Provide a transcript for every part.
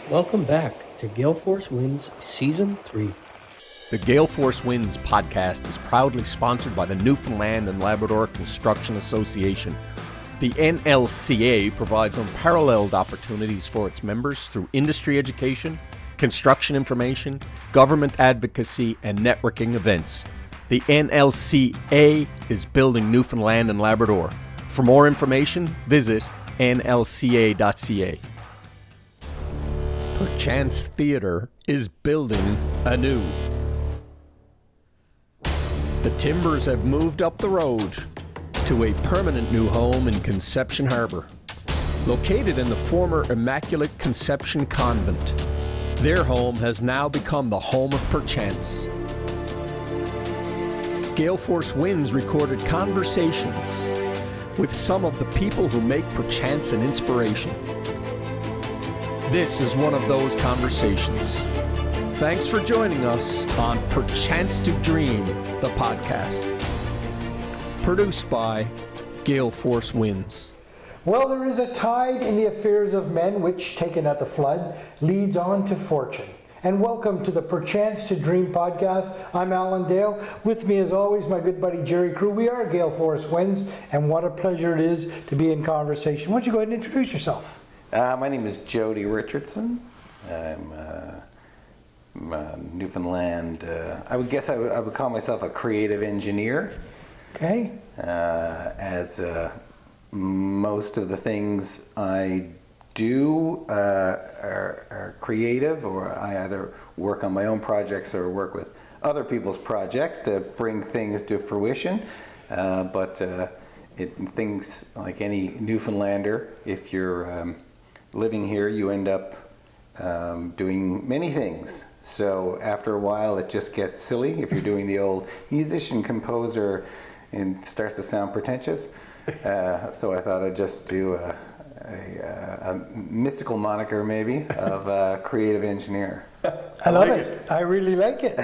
Welcome back to GaleForceWins Season 3. The GaleForceWins podcast is proudly sponsored by the Newfoundland and Labrador Construction Association. The NLCA provides unparalleled opportunities for its members through industry education, construction information, government advocacy, and networking events. The NLCA is building Newfoundland and Labrador. For more information, visit nlca.ca. Perchance Theatre is building anew. The Timbers have moved up the road to a permanent new home in Conception Harbour. Located in the former Immaculate Conception Convent, their home has now become the home of Perchance. GaleForceWins recorded conversations with some of the people who make Perchance an inspiration. This is one of those conversations. Thanks for joining us on Perchance to Dream, the podcast. Produced by GaleForceWins. Well, there is a tide in the affairs of men which, taken at the flood, leads on to fortune. And welcome to the Perchance to Dream podcast. I'm Alan Dale. With me, as always, my good buddy Jerry Crew. We are GaleForceWins, and what a pleasure it is to be in conversation. Why don't you go ahead and introduce yourself? My name is Jodee Richardson. I'm Newfoundland. I would guess I would call myself a creative engineer. Okay. As most of the things I do are creative, or I either work on my own projects or work with other people's projects to bring things to fruition. But things like any Newfoundlander, if you're living here, you end up doing many things. So after a while, it just gets silly if you're doing the old musician, composer, and starts to sound pretentious. So I thought I'd just do a mystical moniker, maybe, of creative engineer. I love it. I really like it.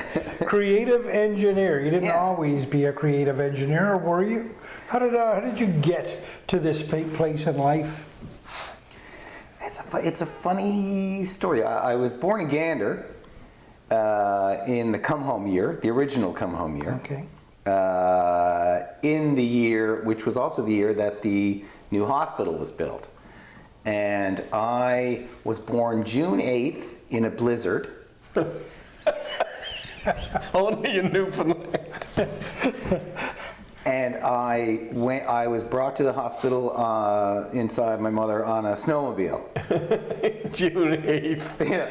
Creative engineer. You didn't Yeah. always be a creative engineer, or were you? How did you get to this place in life? It's a funny story. I was born in Gander in the come home year, the original come home year. Okay. In the year, which was also the year that the new hospital was built. And I was born June 8th in a blizzard. Only in Newfoundland. And I was brought to the hospital inside my mother on a snowmobile. June 8th. Yeah.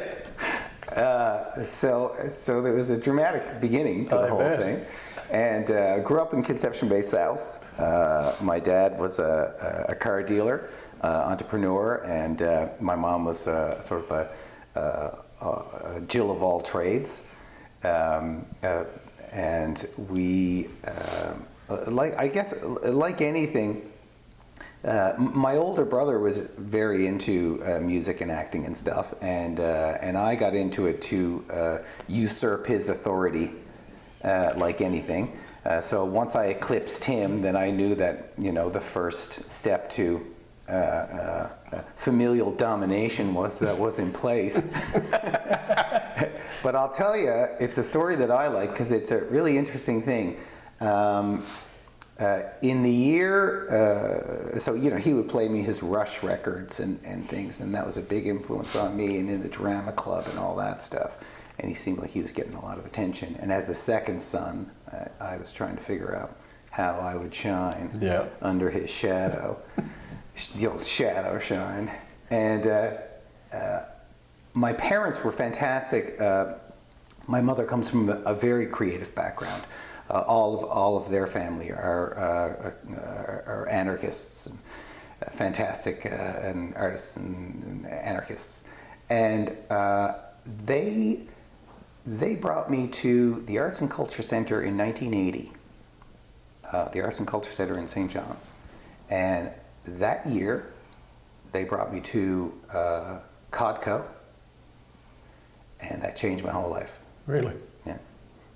So there was a dramatic beginning to the whole thing. And grew up in Conception Bay South. My dad was a car dealer, entrepreneur, and my mom was sort of a Jill of all trades. And we, like anything, my older brother was very into music and acting and stuff, and I got into it to usurp his authority, like anything. So once I eclipsed him, then I knew that the first step to familial domination was in place. But I'll tell you, it's a story that I like because it's a really interesting thing. In the year, so he would play me his Rush records and things, and that was a big influence on me, and in the drama club and all that stuff. And he seemed like he was getting a lot of attention. And as a second son, I was trying to figure out how I would shine under his shadow. The old shadow shine. And my parents were fantastic. My mother comes from a very creative background. All of their family are anarchists, and fantastic and artists and anarchists. And they brought me to the Arts and Culture Center in 1980. The Arts and Culture Center in St. John's. And that year, they brought me to Codco, and that changed my whole life. Really?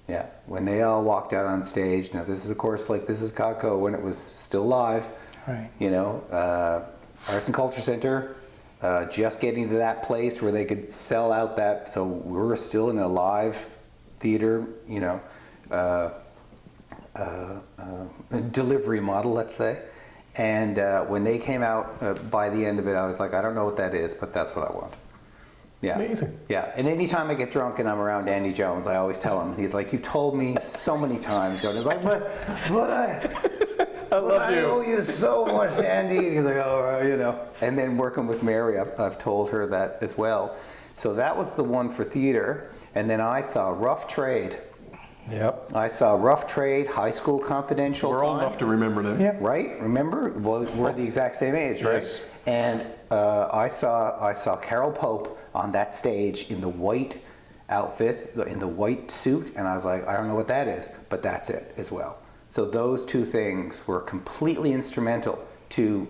Yeah. When they all walked out on stage, this is, of course, this is Codco when it was still live. Right. Arts and Culture Center, just getting to that place where they could sell out that. So we were still in a live theater, delivery model, let's say. And when they came out, by the end of it, I was like, I don't know what that is, but that's what I want. Yeah. Amazing. Yeah. And anytime I get drunk and I'm around Andy Jones, I always tell him, he's like, you told me so many times, Joe. He's like, but I owe you so much, Andy. And he's like, all right, And then working with Mary, I've told her that as well. So that was the one for theater. And then I saw Rough Trade. Yep. I saw Rough Trade, High School Confidential. We're old enough to remember that. Yep. Right? Remember? Well, we're the exact same age, right? Yes. And I saw Carol Pope on that stage in the white outfit, in the white suit, and I was like, I don't know what that is, but that's it as well. So those two things were completely instrumental to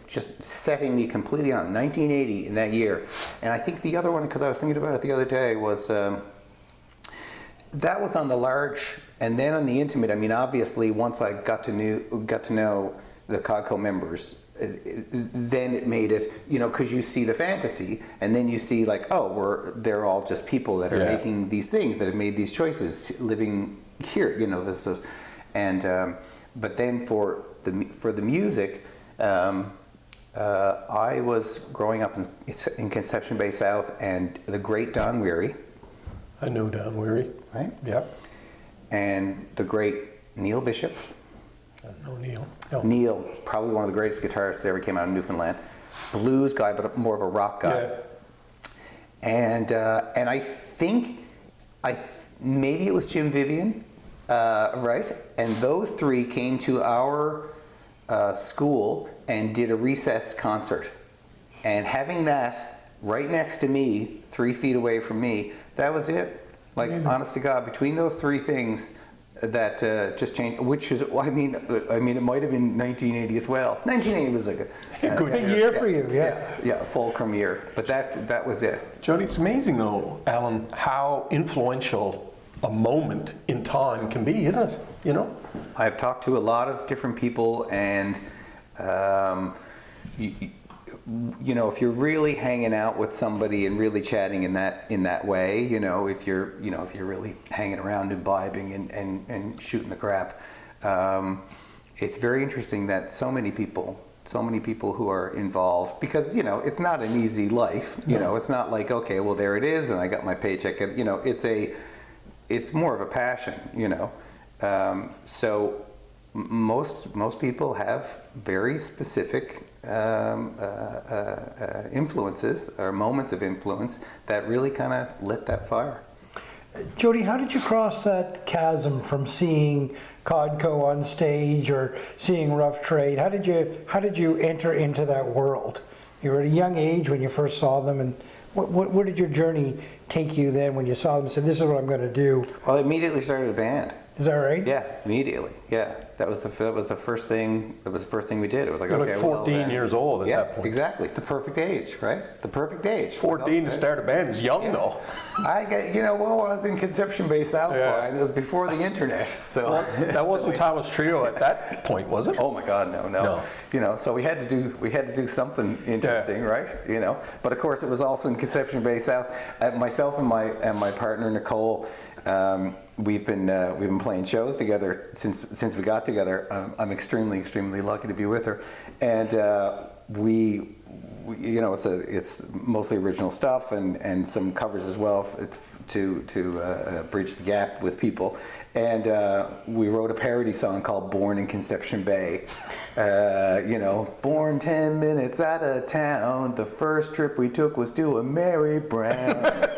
just setting me completely on 1980 in that year. And I think the other one, because I was thinking about it the other day, was that was on the large, and then on the intimate. I mean, obviously, once I got to know the CODCO members, then it made it, because you see the fantasy, and then you see they're all just people that are making these things, that have made these choices, living here, this is, and but then for the music, I was growing up in Conception Bay South, and the great Don Weary. I know Don Weary. Right? Yep. And the great Neil Bishop. I know Neil. Oh. Neil, probably one of the greatest guitarists that ever came out of Newfoundland. Blues guy, but more of a rock guy. Yeah. And I think, maybe it was Jim Vivian, right? And those three came to our school and did a recess concert. And having that right next to me, 3 feet away from me, that was it. Honest to God, between those three things, that just changed. Which is, I mean, it might have been 1980 as well. 1980 was a good year for you, yeah. Yeah, fulcrum year. But that was it. Jodee, it's amazing though, Alan, how influential a moment in time can be, isn't it? I've talked to a lot of different people, and if you're really hanging out with somebody and really chatting in that way, if you're really hanging around, imbibing and shooting the crap, it's very interesting that so many people who are involved, because it's not an easy life. It's not like, okay, well, there it is, and I got my paycheck, and it's more of a passion. So most people have very specific influences or moments of influence that really kind of lit that fire. Jodee, how did you cross that chasm from seeing CODCO on stage or seeing Rough Trade? How did you enter into that world? You were at a young age when you first saw them, and where did your journey take you then when you saw them and said, this is what I'm going to do? Well, I immediately started a band. Is that right? Yeah, immediately. Yeah, that was the first thing. That was the first thing we did. It was like, You're okay, 14 years old at that point. Exactly. The perfect age, right? The perfect age. 14 to start a band is young though. I was in Conception Bay South Bay, and it was before the internet. So that wasn't Thomas Trio at that point, was it? Oh my God, no. So we had to do something interesting, right? But of course it was also in Conception Bay South. Myself and my partner Nicole. We've been playing shows together since we got together. I'm extremely lucky to be with her, and it's mostly original stuff and some covers as well to bridge the gap with people. And we wrote a parody song called "Born in Conception Bay." Born 10 minutes out of town. The first trip we took was to a Mary Brown's.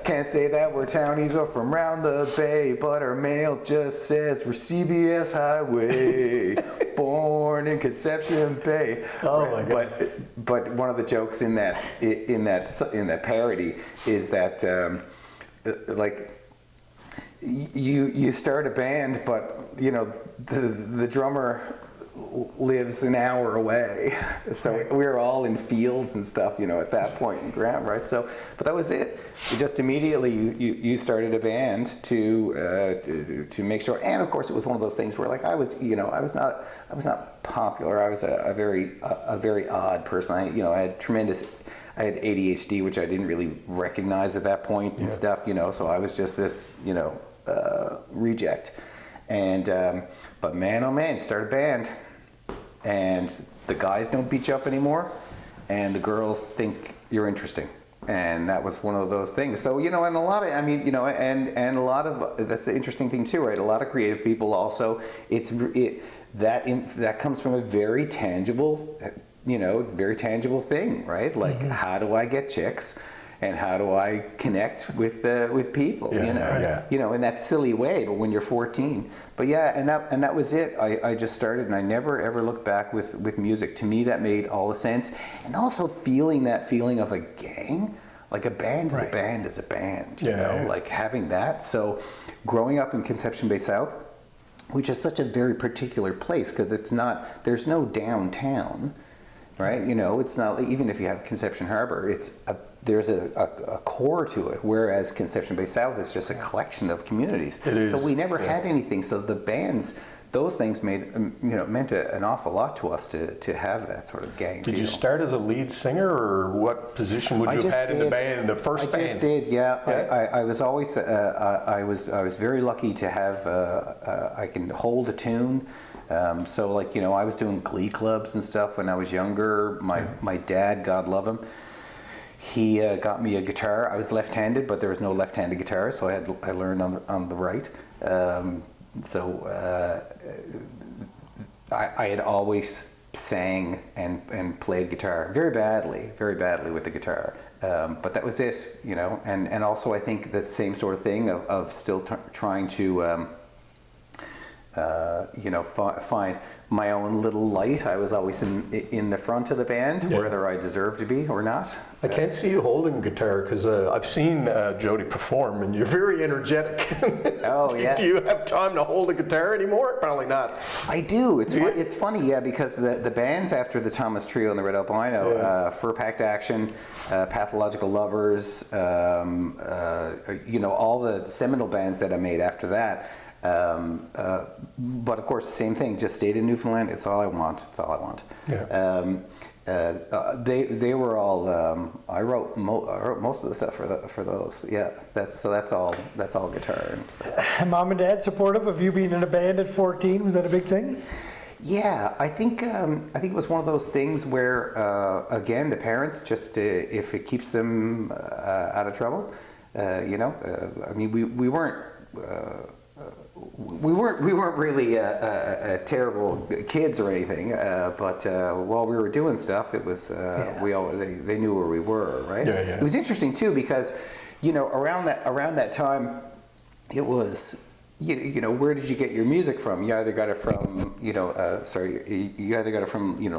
Can't say that we're townies or from round the bay, but our mail just says we're CBS Highway. Born in Conception Bay. Oh my God! But one of the jokes in that parody is that you start a band, but the drummer lives an hour away. So we were all in fields and stuff, at that point in ground, right? So, but that was it. You just immediately you started a band to make sure, and of course it was one of those things where like I was not popular. I was a very odd person. I had ADHD, which I didn't really recognize at that point and stuff, so I was just this, reject. And, but man, oh man, start a band. And the guys don't beat you up anymore, and the girls think you're interesting. And that was one of those things. So, and a lot of, and a lot of, that's the interesting thing too, right? A lot of creative people also, that comes from a very tangible, very tangible thing, right? Like, how do I get chicks? And how do I connect with people? In that silly way. But when you're 14, but and that was it. I just started, and I never ever looked back with music. To me, that made all the sense. And also feeling that feeling of a gang, like a band is a band is a band. Like having that. So, growing up in Conception Bay South, which is such a very particular place because there's no downtown, right? It's not even if you have Conception Harbor, there's a core to it, whereas Conception Bay South is just a collection of communities. So we never had anything. So the bands, those things meant an awful lot to us to have that sort of gang. Did you start as a lead singer, or what position would you have had in the band, the first band? I just did, yeah. I was always I was very lucky to have I can hold a tune. So like I was doing glee clubs and stuff when I was younger. My dad, God love him, he got me a guitar. I was left-handed, but there was no left-handed guitar, so I learned on the right. I had always sang and played guitar very badly with the guitar. But that was it, And also I think the same sort of thing of still trying to find my own little light. I was always in the front of the band, whether I deserved to be or not. I can't see you holding a guitar because I've seen Jodee perform, and you're very energetic. Oh yeah. Do you have time to hold a guitar anymore? Probably not. I do. It's funny, because the bands after the Thomas Trio and the Red Albino, Fur Packed Action, Pathological Lovers, all the seminal bands that I made after that. But of course, the same thing. Just stayed in Newfoundland. It's all I want. Yeah. They were all. I wrote most of the stuff for those. Yeah. That's all guitar. Mom and Dad supportive of you being in a band at 14? Was that a big thing? Yeah, I think it was one of those things where again the parents just if it keeps them out of trouble, we weren't. We weren't really terrible kids or anything, but while we were doing stuff, it was they knew where we were, right? It was interesting too because around that time, it was where did you get your music from? You either got it from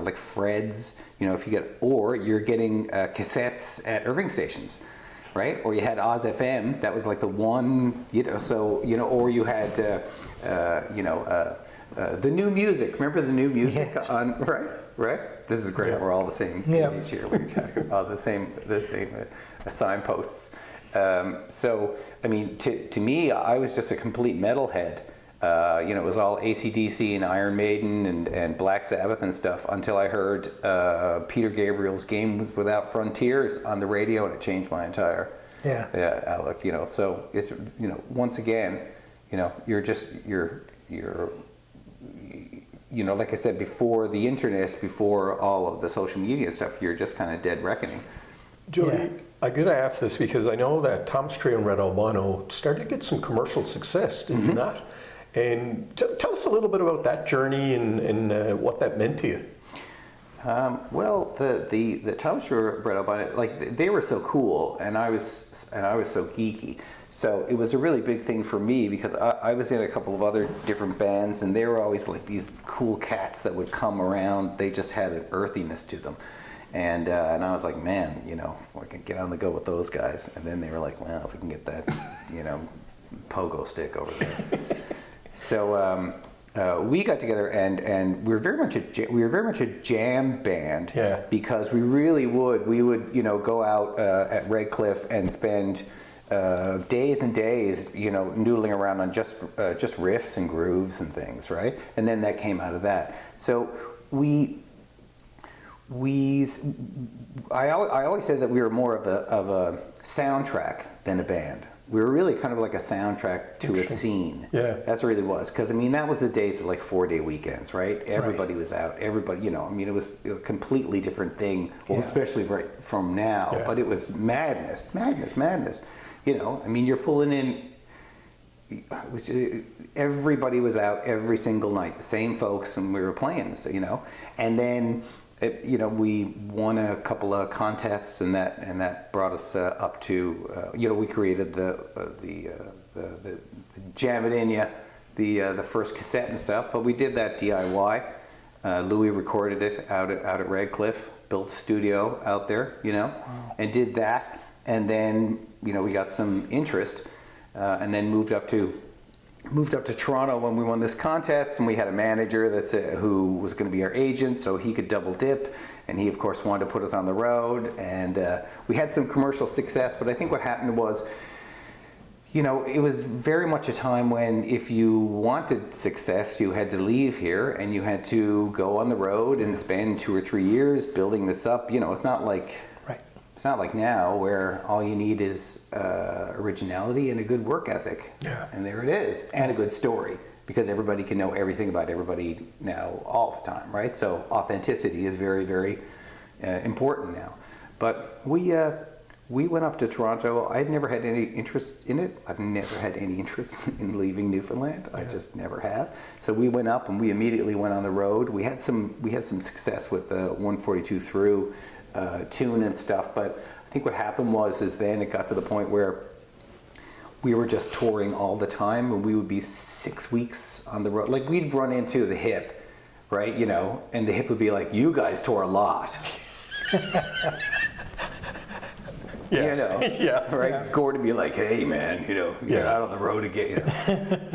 like Fred's, if you get, or you're getting cassettes at Irving stations. Right, or you had Oz FM. That was like the one, or you had, the new music. Remember the new music on right? This is great. Yeah. We're all the same age here. We check all the same signposts. So I mean, to me, I was just a complete metalhead. It was all AC/DC and Iron Maiden and Black Sabbath and stuff until I heard Peter Gabriel's Games Without Frontiers on the radio, and it changed my entire outlook. So it's once again, you're like I said before the internet, before all of the social media stuff, you're just kind of dead reckoning. Jodee, I got to ask this because I know that Thomas Trio and Red Albino started to get some commercial success, did you not? And tell us a little bit about that journey and what that meant to you. Well, the Thomas Trio Red Albino, like they were so cool, and I was so geeky. So it was a really big thing for me because I was in a couple of other different bands, and they were always like these cool cats that would come around. They just had an earthiness to them. And I was like, man, I can get on the go with those guys. And then they were like, well, if we can get that, pogo stick over there. So we got together and we were very much a jam band. Yeah. Because we would go out at Redcliffe and spend days and days noodling around on just riffs and grooves and things, right? And then that came out of that. So I always said that we were more of a soundtrack than a band. We were really kind of like a soundtrack to a scene. Yeah. That's what it really was. Because, I mean, that was the days of like 4-day weekends, right? Everybody was out. Everybody, it was a completely different thing, well, especially right from now. Yeah. But it was madness. I mean, you're pulling in, everybody was out every single night, the same folks, and we were playing, and then we won a couple of contests, and that brought us up to we created the Jam It In Ya, the first cassette and stuff, but we did that DIY. Louis recorded it out at Redcliffe, built a studio out there, and did that, and then we got some interest, and then moved up to Toronto when we won this contest, and we had a manager who was going to be our agent, so he could double dip, and he of course wanted to put us on the road, and we had some commercial success. But I think what happened was, it was very much a time when if you wanted success, you had to leave here and you had to go on the road and spend 2 or 3 years building this up. It's not like It's not like now where all you need is originality and a good work ethic. Yeah. And there it is. And a good story, because everybody can know everything about everybody now all the time, right? So authenticity is very, very important now. But we went up to Toronto. I had never had any interest in it. I've never had any interest in leaving Newfoundland. I just never have. So we went up and we immediately went on the road. We had some success with the 142 through tune and stuff, but I think what happened is then it got to the point where we were just touring all the time, and we would be 6 weeks on the road. Like, we'd run into the Hip, right? And the Hip would be like, "You guys tour a lot." Yeah. Yeah. Right? Yeah. Gord would be like, "Hey man, get out on the road again."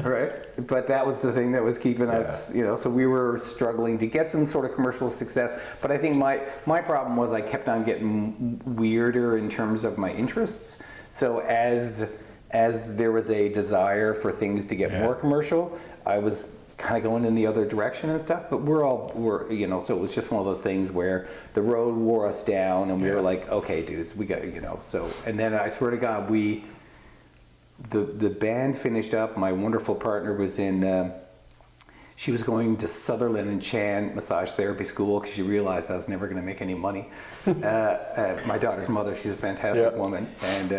Right? But that was the thing that was keeping us, so we were struggling to get some sort of commercial success. But I think my problem was I kept on getting weirder in terms of my interests. So as there was a desire for things to get more commercial, I was kind of going in the other direction and stuff, but we're so it was just one of those things where the road wore us down, and we were like, okay dudes, we got, so, and then I swear to God, the band finished up. My wonderful partner was she was going to Sutherland and Chan massage therapy school because she realized I was never going to make any money. My daughter's mother, she's a fantastic woman, and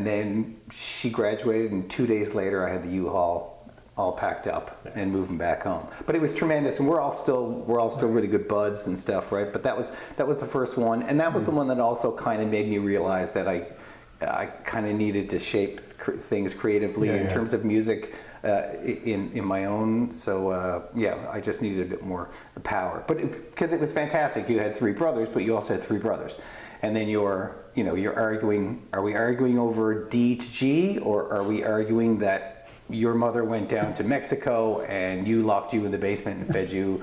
then she graduated, and 2 days later I had the U-Haul all packed up and moving back home. But it was tremendous, and we're all still really good buds and stuff, right? But that was the first one, and that was the one that also kind of made me realize that I kind of needed to shape things creatively in terms of music in my own. So I just needed a bit more power. But because it was fantastic, you had 3 brothers, but you also had 3 brothers, and then you're arguing. Are we arguing over D to G, or are we arguing that your mother went down to Mexico and locked you in the basement and fed you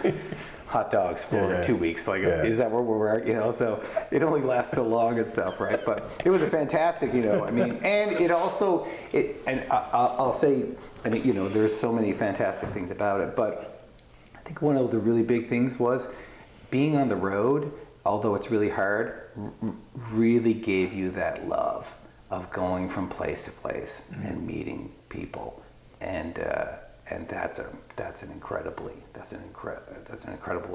hot dogs for 2 weeks? Like, is that where we're at? So it only lasts so long and stuff, right? But it was a fantastic, and it also, I'll say, there's so many fantastic things about it, but I think one of the really big things was being on the road, although it's really hard, really gave you that love of going from place to place and meeting people. And that's an incredible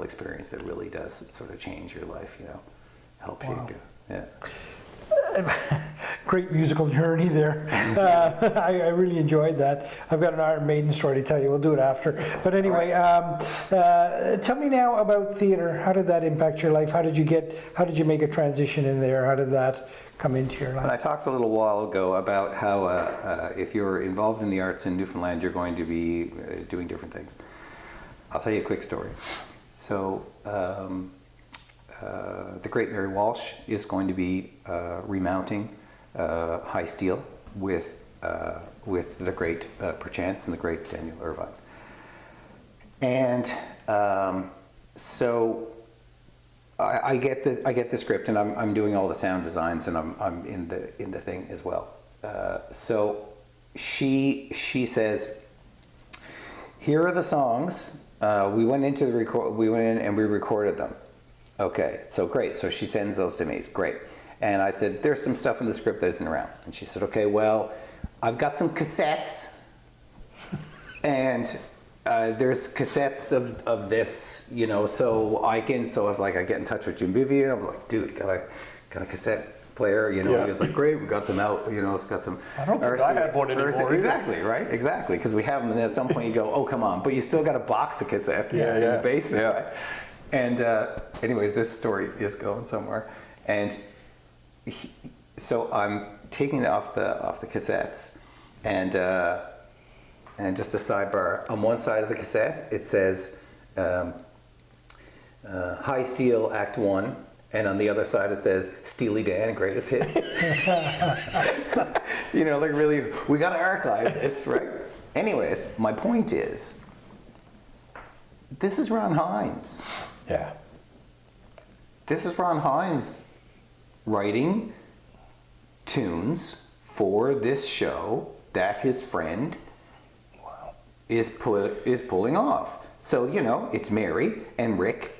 experience that really does sort of change your life, help shape you. Yeah. Great musical journey there. I really enjoyed that. I've got an Iron Maiden story to tell you. We'll do it after. But anyway, tell me now about theater. How did that impact your life? How did you make a transition in there? How did that come into your life? And I talked a little while ago about how if you're involved in the arts in Newfoundland, you're going to be doing different things. I'll tell you a quick story. So the great Mary Walsh is going to be remounting High Steel with with the great Perchance and the great Daniel Irvine. And so I get the script, and I'm doing all the sound designs, and I'm in the thing as well. So she says, "Here are the songs. We went in and we recorded them." Okay, so great. So she sends those to me. Great. And I said, "There's some stuff in the script that isn't around." And she said, "Okay, well, I've got some cassettes, and there's cassettes of this, you know, so I was like, I get in touch with Jim Vivian. I'm like, dude, got a cassette player, you know." Yeah. He was like, "Great, we got them out, you know, it's got some." I don't think I have one anymore either. Exactly, right? Exactly, because we have them, and then at some point you go, "Oh, come on," but you still got a box of cassettes in the basement. Yeah. Right? And anyways, this story is going somewhere, and so I'm taking it off the cassettes, and just a sidebar, on one side of the cassette it says High Steel Act 1, and on the other side it says Steely Dan Greatest Hits. You know, like, really, we gotta archive this, right? Anyways, my point is, this is Ron Hines. Yeah. This is Ron Hines writing tunes for this show that his friend is pulling off. So, you know, it's Mary and Rick.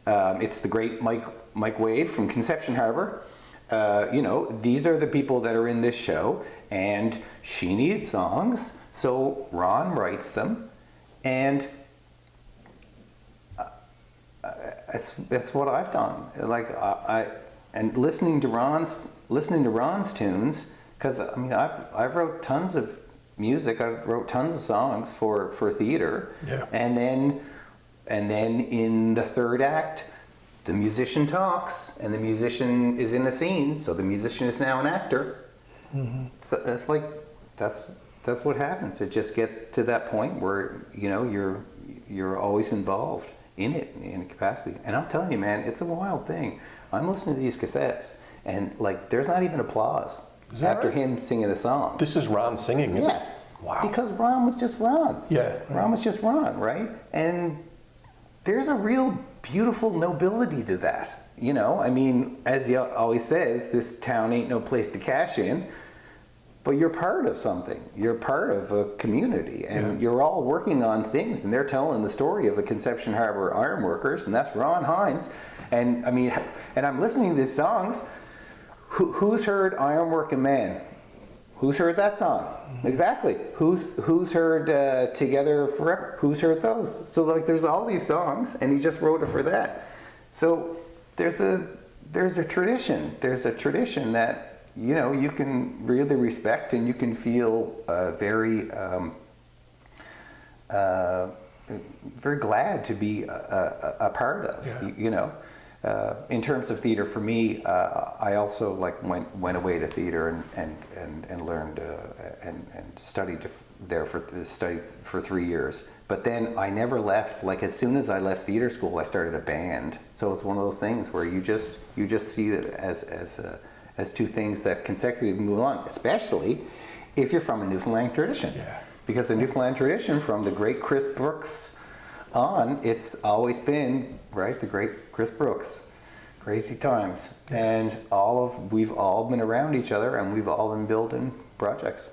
It's the great Mike Wade from Conception Harbor. You know, these are the people that are in this show, and she needs songs, so Ron writes them, and that's what I've done. Like, and listening to Ron's tunes, because I mean, I've wrote tons of music. I've wrote tons of songs for theater. Yeah. And then in the third act, the musician talks, and the musician is in the scene, so the musician is now an actor. Mm-hmm. So it's like that's what happens. It just gets to that point where, you know, you're always involved in it in a capacity. And I'm telling you, man, it's a wild thing. I'm listening to these cassettes, and like, there's not even applause after him singing a song. This is Ron singing, isn't it? Wow. Because Ron was just Ron. Yeah. Ron was just Ron, right? And there's a real beautiful nobility to that. You know, I mean, as he always says, this town ain't no place to cash in, but you're part of something. You're part of a community, and you're all working on things, and they're telling the story of the Conception Harbor Ironworkers, and that's Ron Hines. And I mean, and I'm listening to these songs. Who's heard Ironworking Man? Who's heard that song? Exactly. Who's heard Together Forever? Who's heard those? So like, there's all these songs, and he just wrote it for that. So there's a tradition. There's a tradition that, you know, you can really respect, and you can feel very glad to be a part of. Yeah. You know. In terms of theater, for me, I also like went away to theater and learned and studied there for 3 years. But then I never left. Like, as soon as I left theater school, I started a band. So it's one of those things where you just see it as two things that consecutively move on, especially if you're from a Newfoundland tradition. Yeah. Because the Newfoundland tradition, from the great Chris Brooks on, it's always been, right, the great Chris Brooks, Crazy Times, and we've all been around each other, and we've all been building projects.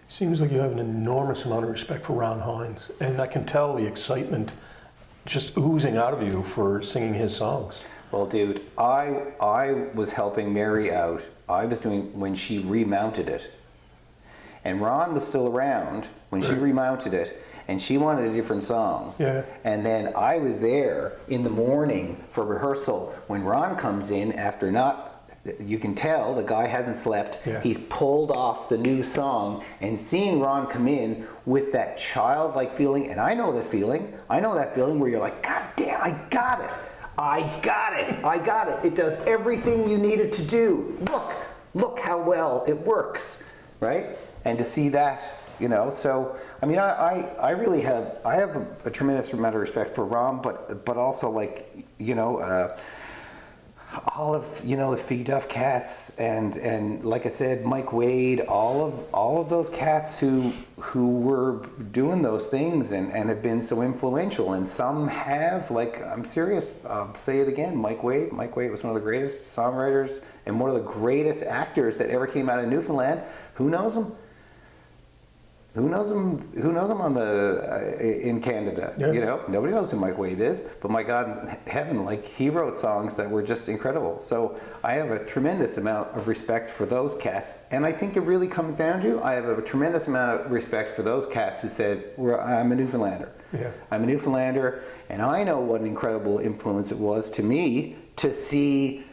Seems like you have an enormous amount of respect for Ron Hines, and I can tell the excitement just oozing out of you for singing his songs. Well, dude, I was helping Mary out. I was doing when she remounted it, and Ron was still around when she remounted it. And she wanted a different song. Yeah. And then I was there in the morning for rehearsal when Ron comes in after you can tell the guy hasn't slept. Yeah. He's pulled off the new song, and seeing Ron come in with that childlike feeling, and I know that feeling where you're like, God damn, I got it. It does everything you need it to do. Look how well it works, right? And to see that, you know, so I mean, I really have a tremendous amount of respect for Ron, but also, like, you know, all of the Fee Duff cats and like I said, Mike Wade, all of those cats who were doing those things and have been so influential, and some have, like, I'm serious, I'll say it again, Mike Wade was one of the greatest songwriters and one of the greatest actors that ever came out of Newfoundland. Who knows him? Who knows him on in Canada? Yeah. Nobody knows who Mike Wade is, but my God in heaven, like, he wrote songs that were just incredible. So I have a tremendous amount of respect for those cats, and I think it really comes down to, I have a tremendous amount of respect for those cats who said, I'm a Newfoundlander. Yeah. I'm a Newfoundlander, and I know what an incredible influence it was to me to see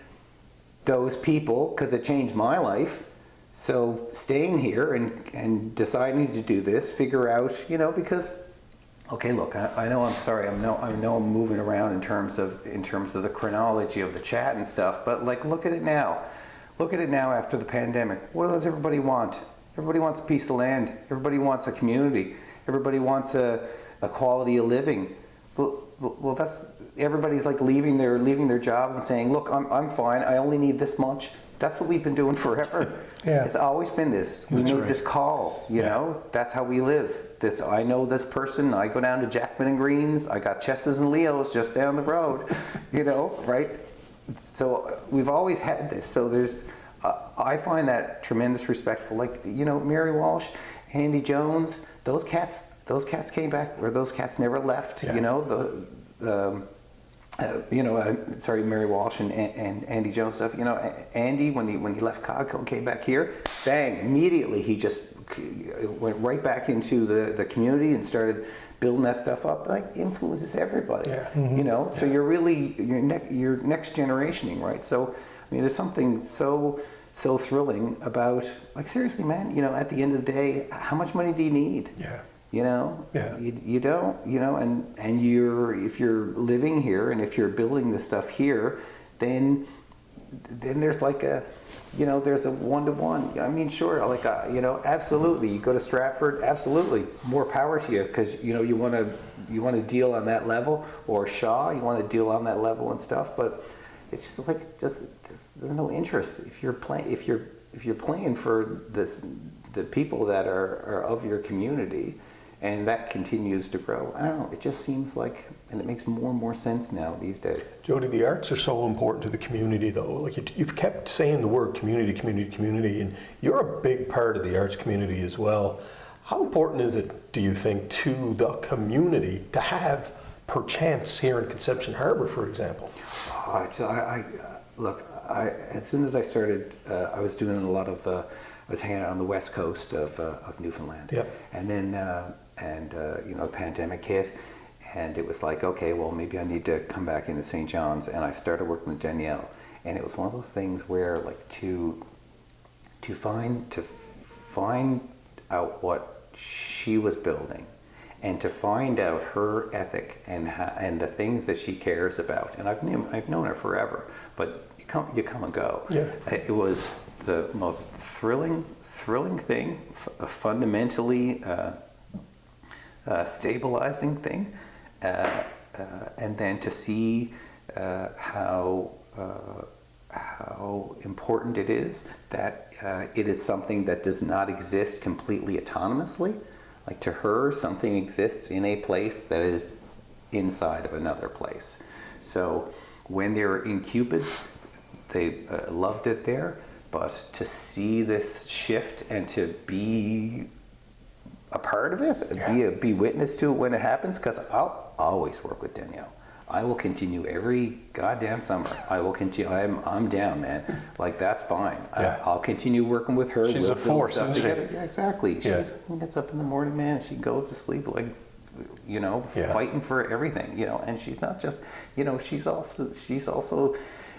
those people, because it changed my life. So staying here and deciding to do this, figure out, because, okay, look, I know I'm moving around in terms of the chronology of the chat and stuff, but, like, look at it now. Look at it now after the pandemic. What does everybody want? Everybody wants a piece of land. Everybody wants a community. Everybody wants a quality of living. Well, that's, everybody's like leaving their jobs and saying, look, I'm fine. I only need this much. That's what we've been doing forever. Yeah. It's always been this. We need this call, you know? That's how we live. I know this person. I go down to Jackman and Green's. I got Chesses and Leos just down the road, right? So we've always had this. So I find that tremendous respectful. Like, Mary Walsh, Andy Jones, those cats came back, or those cats never left, sorry, Mary Walsh and Andy Jones stuff. Andy, when he left Cogco, came back here, bang, immediately he just went right back into the community and started building that stuff up. Like, influences everybody. Yeah. Mm-hmm. So you're really you're next generationing, right? So I mean, there's something so thrilling about, like, seriously, man. At the end of the day, how much money do you need? Yeah. You don't, and if you're living here and if you're building this stuff here, then there's like there's a one-to-one. I mean, sure, like, absolutely. You go to Stratford, absolutely, more power to you, because, you want to deal on that level, or Shaw, you want to deal on that level and stuff, but it's just like, just there's no interest. If you're playing for the people that are of your community, and that continues to grow. I don't know, it just seems like, and it makes more and more sense now these days. Jodee, the arts are so important to the community, though. Like, you've kept saying the word community, and you're a big part of the arts community as well. How important is it, do you think, to the community to have Perchance here in Conception Harbour, for example? Look, as soon as I started, I was doing a lot of, I was hanging out on the west coast of Newfoundland. Yep. And then, the pandemic hit, and it was like, okay, well, maybe I need to come back into St. John's, and I started working with Danielle, and it was one of those things where, like, to find out what she was building, and to find out her ethic and the things that she cares about, and I've known her forever, but you come and go. Yeah. It was the most thrilling thing, a fundamentally stabilizing thing, and then to see how important it is that it is something that does not exist completely autonomously. Like, to her, something exists in a place that is inside of another place. So when they were in Cupid's, they loved it there. But to see this shift and to be a part of it, be witness to it when it happens, because I'll always work with Danielle. I will continue every goddamn summer. I will continue. I'm down, man. Like, that's fine. Yeah. I'll continue working with her. She's a force, isn't she? Yeah, exactly. She gets up in the morning, man. She goes to sleep like, fighting for everything. And she's not just, she's also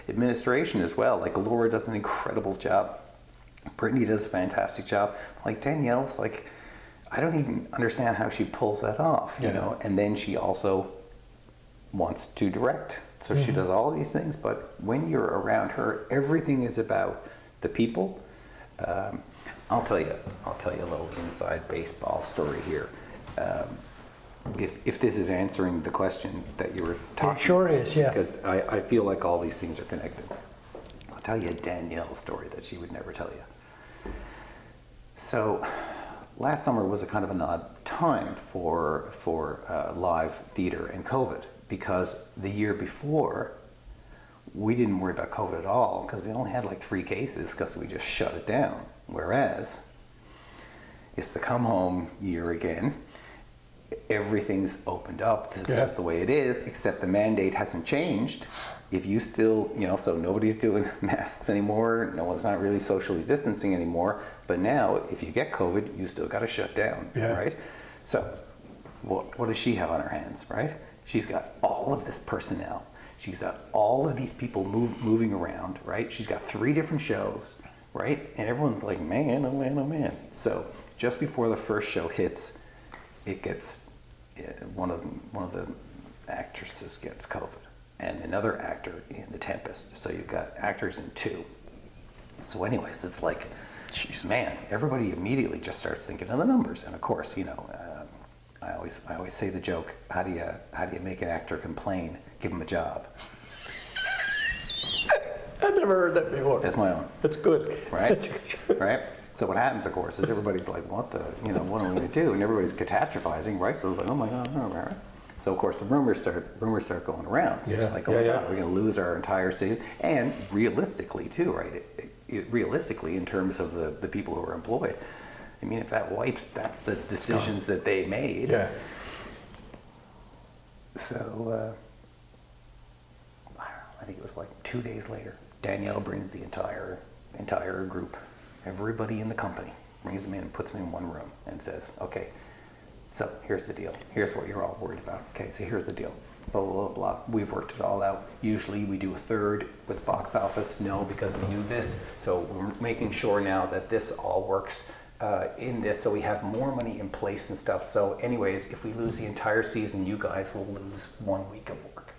administration as well. Like, Laura does an incredible job. Brittany does a fantastic job. Like, Danielle's like, I don't even understand how she pulls that off, And then she also wants to direct. So she does all these things, but when you're around her, everything is about the people. I'll tell you a little inside baseball story here. If this is answering the question that you were talking about. It sure is, yeah. Because I feel like all these things are connected. tell you a Danielle story that she would never tell you. So last summer was a kind of an odd time for live theater and COVID, because the year before we didn't worry about COVID at all because we only had like 3 cases because we just shut it down. Whereas it's the come home year again. Everything's opened up. This is just the way it is, except the mandate hasn't changed. If you still, so nobody's doing masks anymore, no one's not really socially distancing anymore, but now if you get COVID, you still got to shut down, right? So what does she have on her hands, right? She's got all of this personnel. She's got all of these people moving around, right? She's got 3 different shows, right? And everyone's like, man, oh man, oh man. So just before the first show hits, it gets, one of the actresses gets COVID, and another actor in The Tempest. So you've got actors in 2. So anyways, it's like, jeez, man, everybody immediately just starts thinking of the numbers. And of course, I always say the joke, how do you make an actor complain? Give him a job. I never heard that before. That's my own. That's good. Right? Right? So what happens, of course, is everybody's like, what are we going to do? And everybody's catastrophizing, right? So it's like, oh my God, right? So of course the rumors start going around. It's just like, oh my God, we're going to lose our entire season. And realistically too, right? Realistically, in terms of the people who are employed, I mean, if that wipes, that's the decisions that they made. Yeah. So I think it was like 2 days later, Danielle brings the entire group, everybody in the company, brings them in and puts them in one room and says, okay, so here's the deal. Here's what you're all worried about. Okay, so here's the deal. Blah, blah, blah, blah. We've worked it all out. Usually we do a third with box office. No, because we do this. So we're making sure now that this all works in this, so we have more money in place and stuff. So anyways, if we lose the entire season, you guys will lose 1 week of work.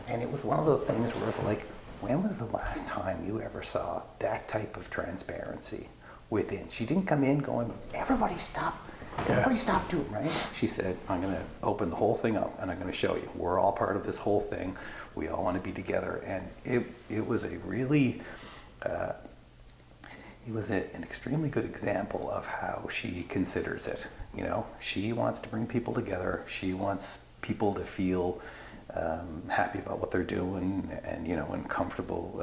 And it was one of those things where it was like, when was the last time you ever saw that type of transparency within? She didn't come in going, everybody stop doing, right? She said, I'm going to open the whole thing up and I'm going to show you. We're all part of this whole thing. We all want to be together. And it was a really, it was an extremely good example of how she considers it. She wants to bring people together. She wants people to feel happy about what they're doing, and comfortable,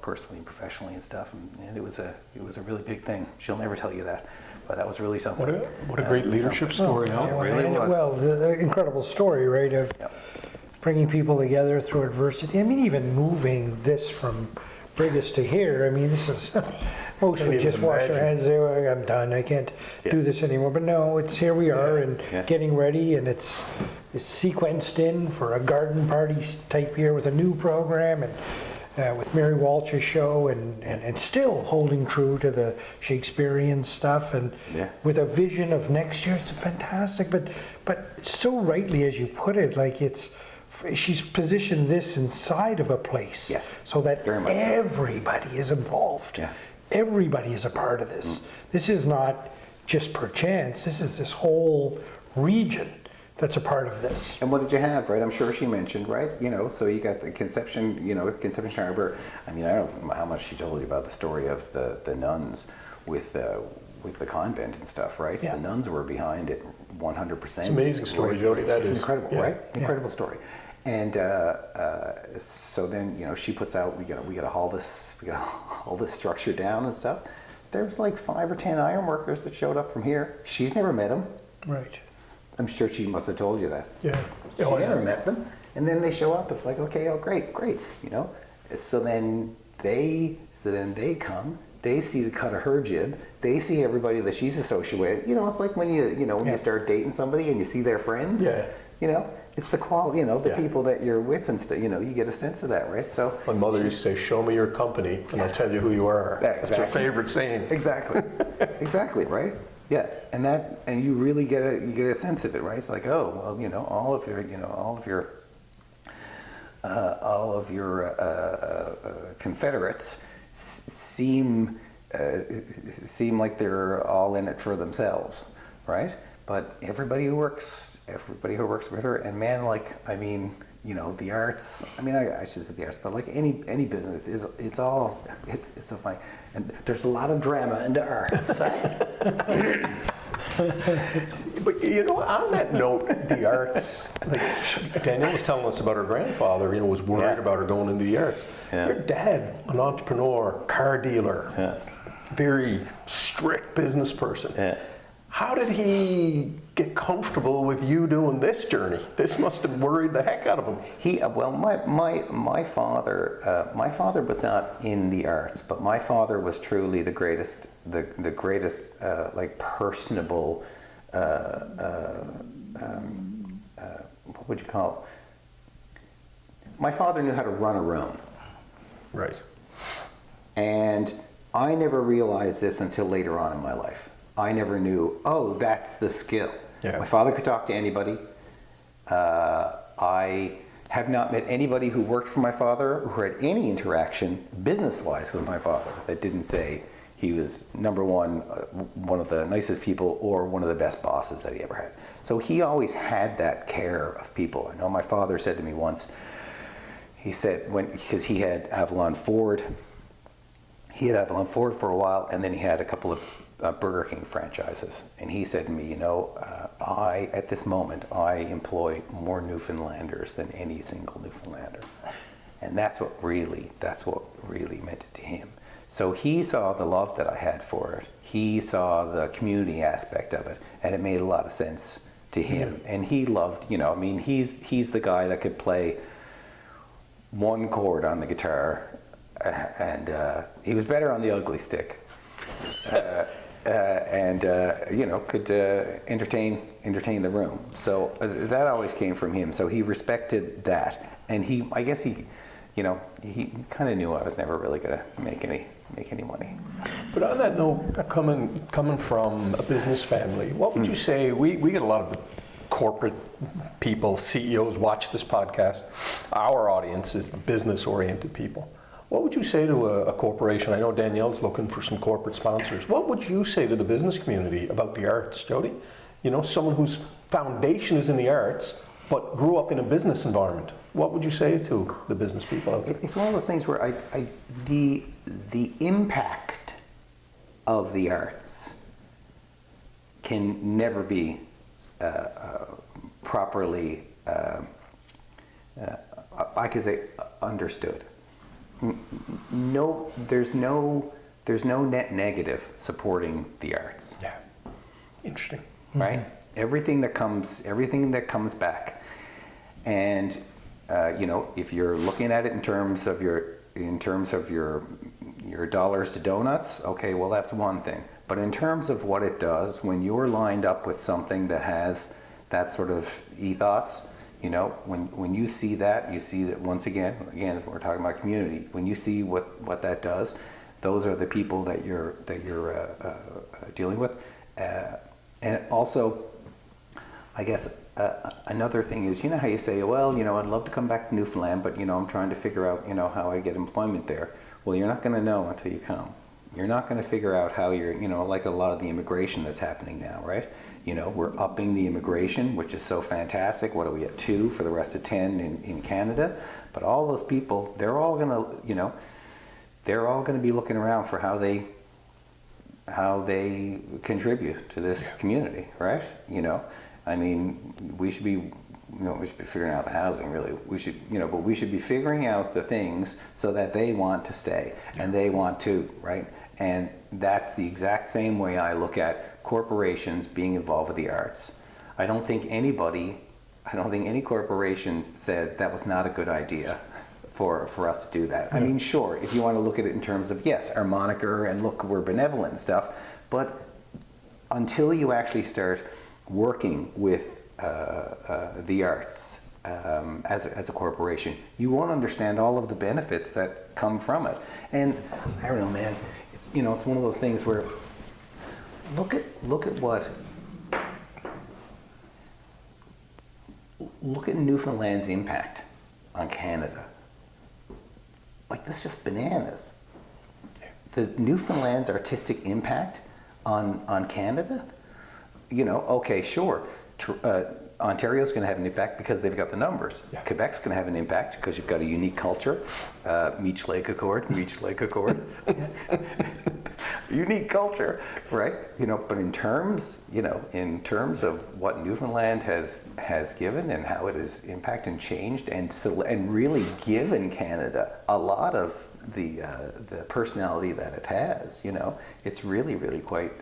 personally and professionally and stuff. And it was a really big thing. She'll never tell you that, but that was really something. What a great leadership story! It really was. Well, the incredible story, right, of bringing people together through adversity. I mean, even moving this from Brigus to here. I mean, this is most would just wash their hands. Say, well, I'm done. I can't do this anymore. But no, it's here we are and getting ready, and it's sequenced in for a garden party type year with a new program and with Mary Walsh's show and still holding true to the Shakespearean stuff and with a vision of next year. It's fantastic, but so rightly as you put it, like she's positioned this inside of a place so that everybody is involved. Everybody is a part of this. This is not just Perchance. This is this whole region that's a part of this. And what did you have, right? I'm sure she mentioned, right? So you got the Conception, Conception Chamber. I mean, I don't know how much she told you about the story of the nuns with the convent and stuff, right? The nuns were behind it 100%. It's an amazing story, Jodee. That is incredible, right? Incredible story. And so then, she puts out, we gotta haul this structure down and stuff. There was like 5 or 10 iron workers that showed up from here. She's never met them. Right. I'm sure she must have told you that. Yeah. She never met them. And then they show up. It's like, okay, oh, great. So then they come. They see the cut of her jib. They see everybody that she's associated with. It's like when you start dating somebody and you see their friends. Yeah. It's the quality, the people that you're with and stuff. You get a sense of that, right? So my mother used to say, "Show me your company, and I'll tell you who you are." Exactly. That's her favorite saying. Exactly. Exactly, right? Yeah, and you really get a sense of it, right? It's like, oh, well, all of your Confederates seem like they're all in it for themselves, right? But everybody who works with her, and man, the arts. I mean, I should say the arts, but like any business, it's so funny. And there's a lot of drama into arts. But on that note, the arts, like Danielle was telling us about her grandfather, was worried about her going into the arts. Yeah. Your dad, an entrepreneur, car dealer, very strict business person. Yeah. How did he get comfortable with you doing this journey? This must have worried the heck out of him. My father was not in the arts, but my father was truly the greatest like personable. What would you call it? My father knew how to run a room. Right. And I never realized this until later on in my life. I never knew, that's the skill. Yeah. My father could talk to anybody. I have not met anybody who worked for my father who had any interaction business-wise with my father that didn't say he was number one of the nicest people or one of the best bosses that he ever had. So he always had that care of people. I know my father said to me once, he said, because he had Avalon Ford, for a while, and then he had a couple of Burger King franchises. And he said to me, at this moment, I employ more Newfoundlanders than any single Newfoundlander. And that's what really meant it to him. So he saw the love that I had for it. He saw the community aspect of it, and it made a lot of sense to him. Yeah. And he loved, he's the guy that could play one chord on the guitar, and he was better on the ugly stick. And could entertain the room. So that always came from him. So he respected that, and I guess he kind of knew I was never really going to make any money. But on that note, coming from a business family, what would you say? We get a lot of corporate people, CEOs watch this podcast. Our audience is the business-oriented people. What would you say to a corporation? I know Danielle's looking for some corporate sponsors. What would you say to the business community about the arts, Jodee? Someone whose foundation is in the arts, but grew up in a business environment. What would you say to the business people out there? It's one of those things where the impact of the arts can never be properly, I could say, understood. No, there's no net negative supporting the arts. Yeah, interesting. Right? Mm-hmm. Everything that comes back, and if you're looking at it in terms of your dollars to donuts, okay, well that's one thing. But in terms of what it does, when you're lined up with something that has that sort of ethos. When you see that once again, we're talking about community. When you see what that does, those are the people that you're dealing with. And also, I guess another thing is, how you say, well, I'd love to come back to Newfoundland, but I'm trying to figure out, how I get employment there. Well, you're not going to know until you come. You're not going to figure out how you're, like a lot of the immigration that's happening now, right? We're upping the immigration, which is so fantastic. What are we at 2 for the rest of 10 in Canada? But all those people, they're all going to be looking around for how they contribute to this community, right? I mean, we should be figuring out the housing, really. But we should be figuring out the things so that they want to stay and they want to, right? And that's the exact same way I look at corporations being involved with the arts. I don't think any corporation said that was not a good idea for us to do that. I mean, sure, if you want to look at it in terms of, yes, our moniker and look, we're benevolent and stuff, but until you actually start working with the arts as a corporation, you won't understand all of the benefits that come from it. And I don't know, man, it's one of those things where look at Newfoundland's impact on Canada. Like, that's just bananas. The Newfoundland's artistic impact on Canada, okay, sure. Ontario's going to have an impact because they've got the numbers. Yeah. Quebec's going to have an impact because you've got a unique culture. Meech Lake Accord. Unique culture, right? But in terms of what Newfoundland has given and how it has impacted and changed and really given Canada a lot of the personality that it has, it's really, really quite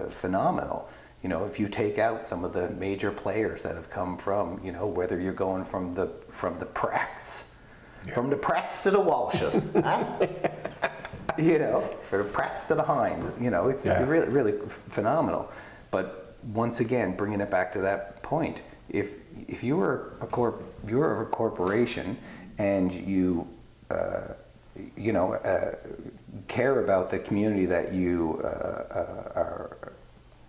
phenomenal. If you take out some of the major players that have come from, whether you're going from the Pratts, from the Pratts to the Walshes, or the Pratts to the Hinds, it's really, really phenomenal. But once again, bringing it back to that point, if you were a corporation and you care about the community that you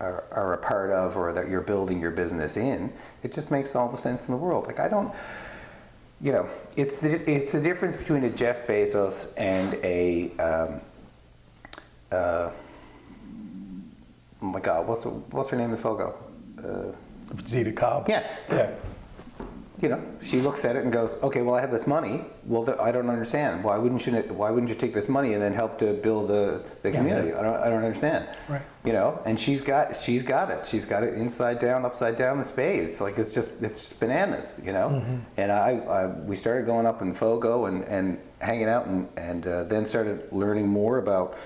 are a part of, or that you're building your business in, it just makes all the sense in the world. Like, I don't, it's the difference between a Jeff Bezos and a oh my God, what's her name in Fogo? Zeta Cobb. Yeah. Yeah. She looks at it and goes, okay, well, I have this money. Well, I don't understand. Why wouldn't you take this money and then help to build the community? I don't understand. Right. And she's got it. She's got it inside down, upside down, the spades. Like, it's just bananas, Mm-hmm. And we started going up in Fogo and hanging out and then started learning more about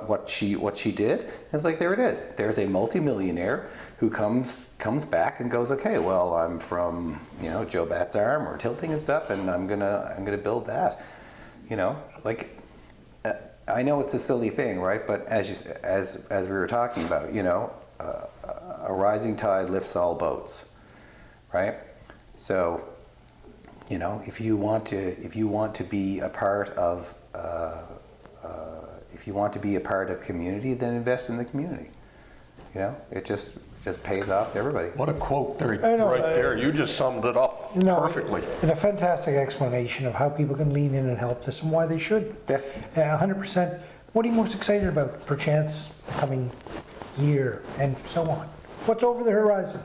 what she did. It's like, there it is. There's a multimillionaire who comes back and goes, okay, well, I'm from Joe Bat's Arm or Tilting and stuff, and I'm gonna build that. I know it's a silly thing, right? But as we were talking about, a rising tide lifts all boats, right? So, if you want to be a part of community, then invest in the community. It just pays off to everybody. What a quote there, I know, right there. You just summed it up perfectly. And a fantastic explanation of how people can lean in and help this and why they should. Yeah. 100%. What are you most excited about, perchance, the coming year and so on? What's over the horizon?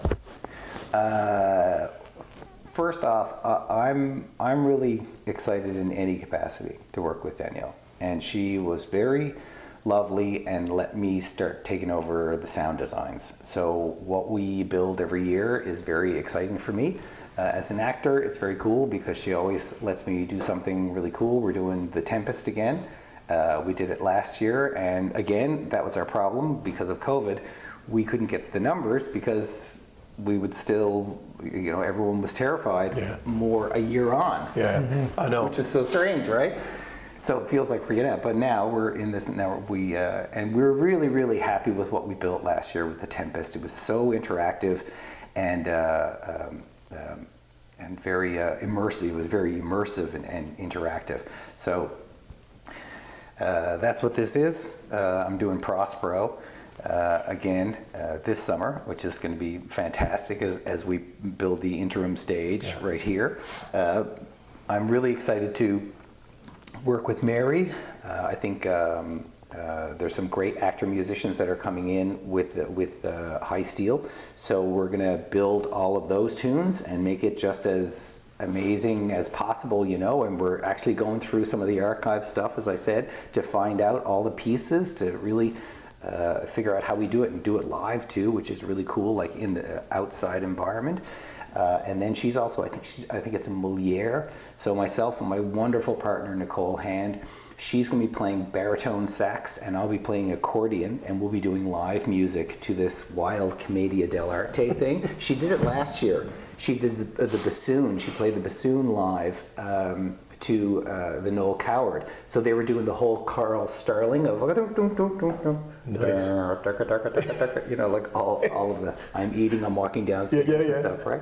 First off, I'm really excited in any capacity to work with Danielle, and she was very lovely and let me start taking over the sound designs. So what we build every year is very exciting for me. As an actor, it's very cool because she always lets me do something really cool. We're doing The Tempest again. We did it last year, and again, that was our problem because of COVID. We couldn't get the numbers because we would still, everyone was terrified more a year on. Yeah, I know. Which is so strange, right? So it feels like we're getting out, but now we're in this. Now and we're really, really happy with what we built last year with The Tempest. It was so interactive and very immersive. It was very immersive and interactive. So that's what this is. I'm doing Prospero again this summer, which is going to be fantastic as we build the interim stage right here. I'm really excited to work with Mary. I think there's some great actor musicians that are coming in with High Steel. So we're going to build all of those tunes and make it just as amazing as possible, and we're actually going through some of the archive stuff, as I said, to find out all the pieces, to really figure out how we do it and do it live too, which is really cool, like in the outside environment. And then she's also, I think it's a Moliere. So myself and my wonderful partner, Nicole Hand, she's going to be playing baritone sax and I'll be playing accordion, and we'll be doing live music to this wild Commedia dell'arte thing. She did it last year. She did the bassoon. She played the bassoon live to the Noel Coward. So they were doing the whole Carl Starling of Nice. like all of the I'm eating, I'm walking downstairs and stuff, right?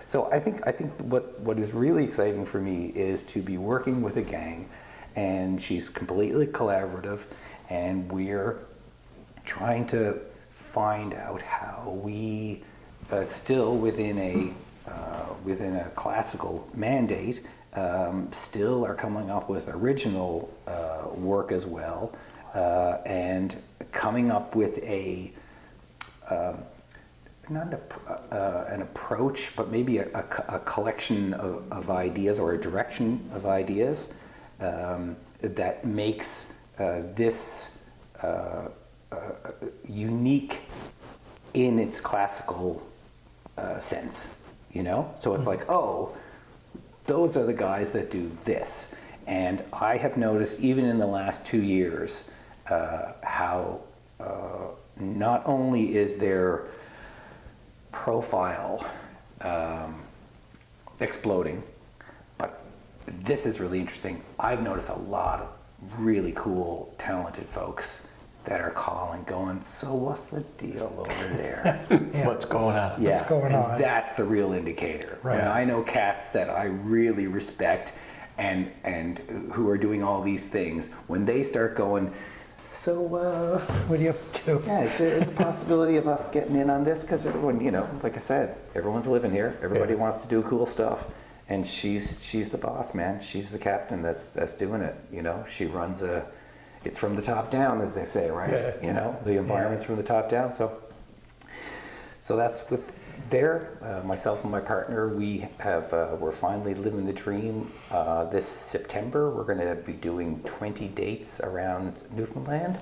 So I think what is really exciting for me is to be working with a gang, and she's completely collaborative, and we're trying to find out how we still within a classical mandate still are coming up with original work as well, and coming up with not an approach, but maybe a collection of ideas or a direction of ideas that makes this unique in its classical sense, you know? So it's like, oh, those are the guys that do this. And I have noticed, even in the last 2 years, how not only is their profile exploding, but this is really interesting. I've noticed a lot of really cool, talented folks that are calling, going, so what's the deal over there? What's going on? Yeah, What's going on? That's the real indicator. Right. And I know cats that I really respect and who are doing all these things. When they start going, so What are you up to? yeah, is a possibility of us getting in on this? Because everyone, you know, like I said, everyone's living here. Everybody wants to do cool stuff, and she's the boss, man. She's the captain that's doing it. You know, she runs it's from the top down, as they say, right? Yeah. You know, the environment's from the top down. So that's with myself and my partner. We're finally living the dream. This September, we're going to be doing 20 dates around Newfoundland.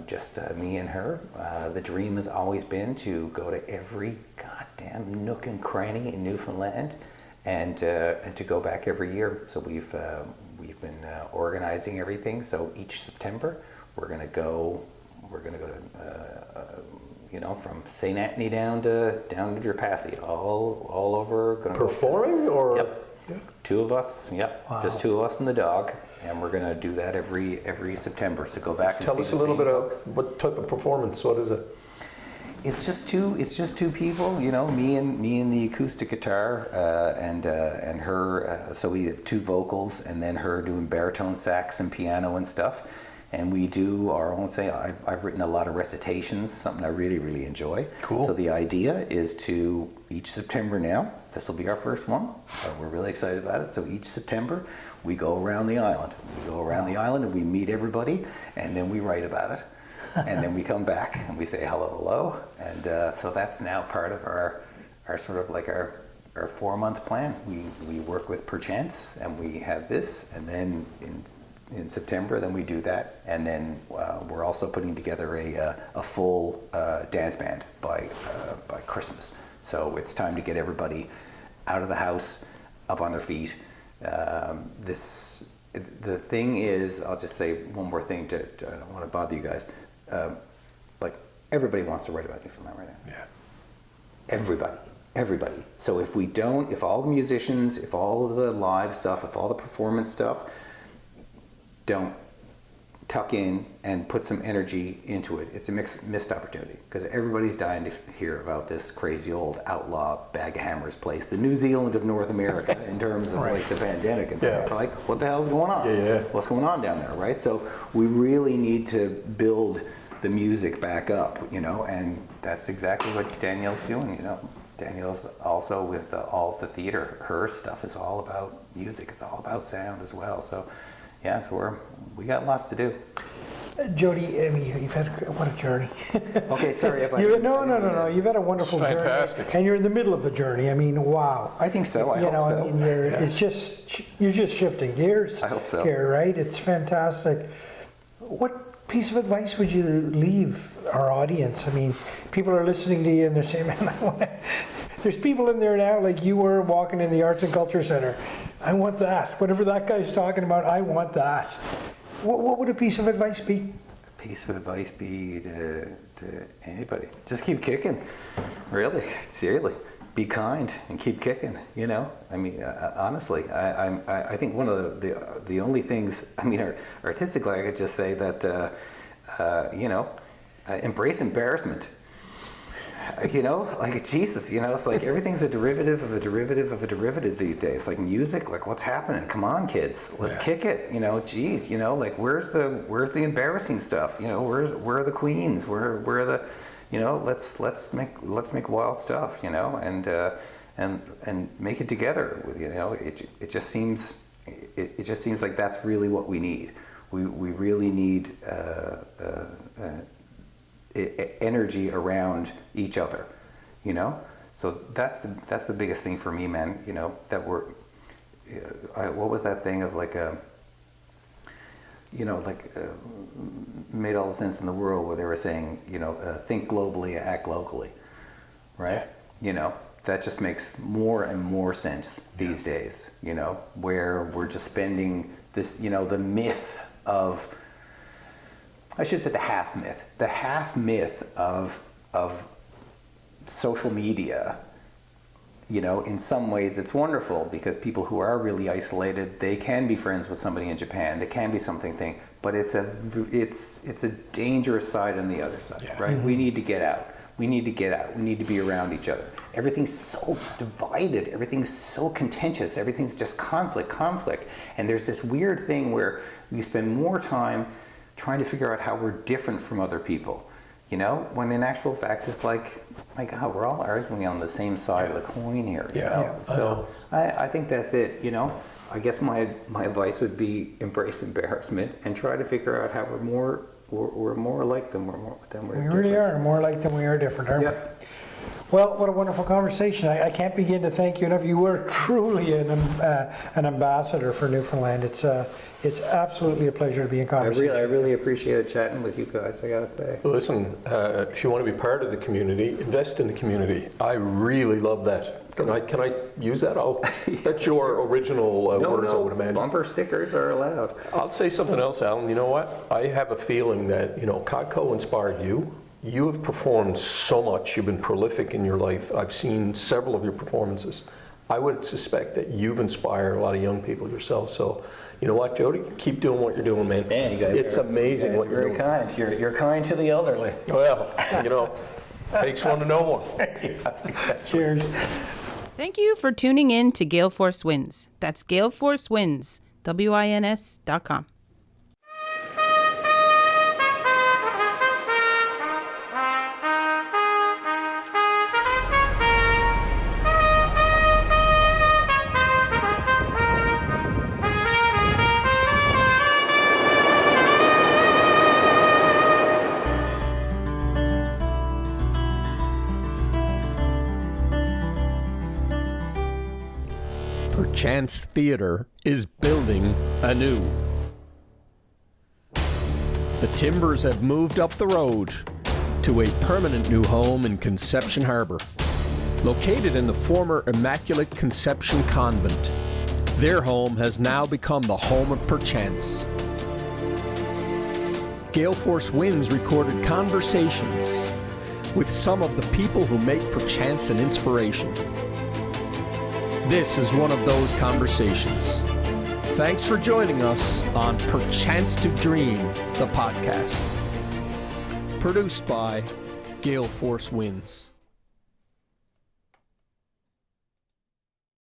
Just me and her. The dream has always been to go to every goddamn nook and cranny in Newfoundland, and to go back every year. So we've been organizing everything. So each September, we're going to go to from St. Anthony down to Drepassi, all over. Performing or? Yep. Yeah. 2 of us. Yep. Wow. Just 2 of us and the dog, and we're going to do that every September. So go back and Tell see us the a little same bit folks. of what type of performance. What is it? It's just two people, you know, me and the acoustic guitar, and her. So we have 2 vocals, and then her doing baritone sax and piano and stuff. And we do our own thing. I've written a lot of recitations, something I really enjoy. Cool. So the idea is to, each September now, this will be our first one. We're really excited about it. So each September, we go around the island. We go around the island and we meet everybody, and then we write about it. And then we come back and we say hello. And so that's now part of our sort of like our 4-month plan. We work with Perchance, and we have this, and then in September, then we do that, and then we're also putting together a full dance band by Christmas. So it's time to get everybody out of the house, up on their feet. The thing is, I'll just say one more thing. I don't want to bother you guys. Like, everybody wants to write about Newfoundland right now. Yeah. Everybody. So if all the musicians, if all of the live stuff, if all the performance stuff don't tuck in and put some energy into it, it's a missed opportunity, because everybody's dying to hear about this crazy old outlaw bag of hammers place, the New Zealand of North America, in terms of like the pandemic and stuff. Like, what the hell's going on? Yeah. What's going on down there, right? So we really need to build the music back up, you know, and that's exactly what Danielle's doing, you know. Danielle's also with all of the theater. Her stuff is all about music. It's all about sound as well. So yeah, so we got lots to do. Jodee, I mean, you've had what a journey. Okay, sorry. No. You've had a wonderful It's journey, fantastic. and you're in the middle of the journey. I mean, wow. I think so. I hope so. I mean, you're just shifting gears. I hope so. Here, right? It's fantastic. What piece of advice would you leave our audience? I mean, people are listening to you and they're saying, "Man, there's people in there now, like you were walking in the Arts and Culture Center. I want that. Whatever that guy's talking about, I want that." What would a piece of advice be? A piece of advice be to anybody: just keep kicking. Really, seriously, be kind and keep kicking. You know, I mean, honestly, I think one of the only things, I mean, artistically, I could just say that embrace embarrassment. You know, like Jesus, you know, it's like everything's a derivative of a derivative of a derivative these days. Like music, like what's happening? Come on, kids, let's kick it. You know, geez, you know, like where's the embarrassing stuff? You know, where are the queens? Where are the, you know, let's make wild stuff. You know, and make it together with, you know. It just seems like that's really what we need. We really need energy around each other, you know? So that's the biggest thing for me, man, you know, that we're, what was that thing of like made all the sense in the world where they were saying, you know, think globally, act locally, right? You know, that just makes more and more sense these days, you know, where we're just spending this, you know, the myth of, I should say the half myth of social media. You know, in some ways it's wonderful because people who are really isolated, they can be friends with somebody in Japan. They can be something, but it's a dangerous side on the other side, right? We need to get out. We need to be around each other. Everything's so divided. Everything's so contentious. Everything's just conflict. And there's this weird thing where we spend more time trying to figure out how we're different from other people. You know, when in actual fact it's like, my God, we're all arguing on the same side of the coin here. You know? So I think that's it. You know, I guess my advice would be embrace embarrassment and try to figure out how we're more alike than we're different. We really are more alike than we are different, aren't we? Well, what a wonderful conversation. I can't begin to thank you enough. You were truly an ambassador for Newfoundland. It's absolutely a pleasure to be in conversation. I really appreciated chatting with you guys, I gotta say. Listen, if you want to be part of the community, invest in the community. I really love that. Can I use that? That's your original words, I would imagine. Bumper stickers are allowed. I'll say something else, Alan. You know what? I have a feeling that, you know, Codco inspired you. You have performed so much. You've been prolific in your life. I've seen several of your performances. I would suspect that you've inspired a lot of young people yourself. So, you know what, Jodee? Keep doing what you're doing, man. Man, you guys it's amazing what you're doing. Very kind. You're kind to the elderly. Well, you know, takes one to know one. Cheers. Thank you for tuning in to GaleForceWins. That's GaleForceWins, WINS.com. Perchance Theatre is building anew. The Timbers have moved up the road to a permanent new home in Conception Harbour. Located in the former Immaculate Conception Convent, their home has now become the home of Perchance. GaleForceWins recorded conversations with some of the people who make Perchance an inspiration. This is one of those conversations. Thanks for joining us on Perchance to Dream, the podcast. Produced by GaleForceWins.